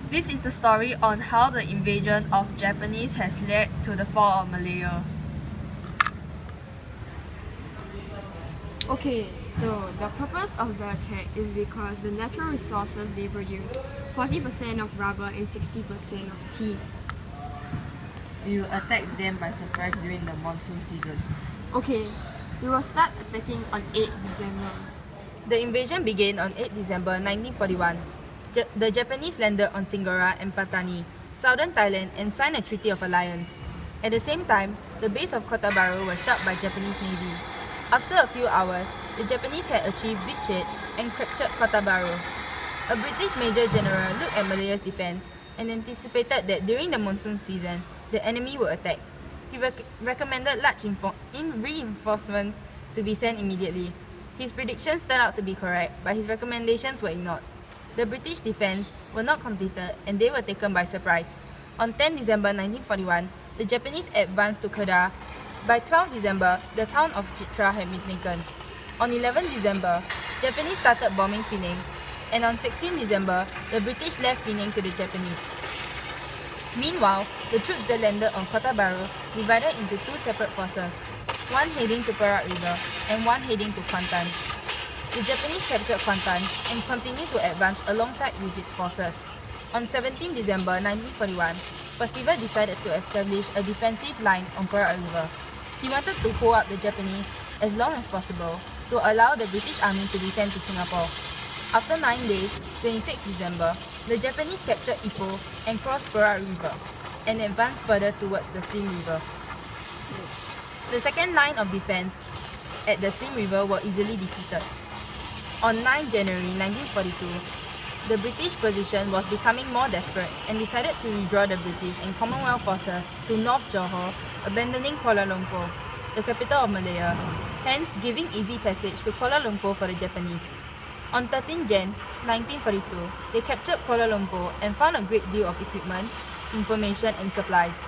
This is the story on how the invasion of Japanese has led to the fall of Malaya. Okay, so the purpose of the attack is because the natural resources they produce, 40% of rubber and 60% of tea. We will attack them by surprise during the monsoon season. Okay, we will start attacking on 8 December. The invasion began on 8 December 1941. The Japanese landed on Singora and Patani, southern Thailand, and signed a treaty of alliance. At the same time, the base of Kota Baru was shot by Japanese Navy. After a few hours, the Japanese had achieved beachhead and captured Kota Baru. A British Major General looked at Malaya's defense and anticipated that during the monsoon season, the enemy would attack. He recommended large reinforcements to be sent immediately. His predictions turned out to be correct, but his recommendations were ignored. The British defense were not completed and they were taken by surprise. On 10 December 1941, the Japanese advanced to Kedah. By 12 December, the town of Chitra had been taken. On 11 December, Japanese started bombing Penang, and on 16 December, the British left Penang to the Japanese. Meanwhile, the troops that landed on Kota Baru divided into 2 separate forces, one heading to Perak River and one heading to Kuantan. The Japanese captured Kuantan and continued to advance alongside with its forces. On 17 December 1941, Percival decided to establish a defensive line on Perak River. He wanted to hold up the Japanese as long as possible to allow the British army to be sent to Singapore. After 9 days, 26 December, the Japanese captured Ipoh and crossed Perak River and advanced further towards the Slim River. The second line of defense at the Slim River were easily defeated. On 9 January 1942, the British position was becoming more desperate and decided to withdraw the British and Commonwealth forces to North Johor, abandoning Kuala Lumpur, the capital of Malaya, hence giving easy passage to Kuala Lumpur for the Japanese. On 13 Jan 1942, they captured Kuala Lumpur and found a great deal of equipment, information and supplies.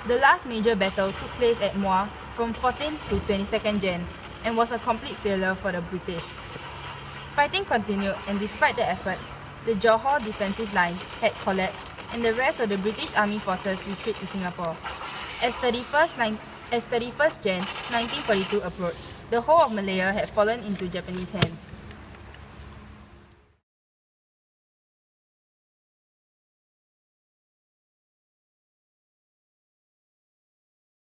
The last major battle took place at Muar from 14 to 22nd Jan and was a complete failure for the British. Fighting continued, and despite the efforts, the Johor defensive line had collapsed and the rest of the British Army forces retreated to Singapore. As 31st Jan 1942 approached, the whole of Malaya had fallen into Japanese hands.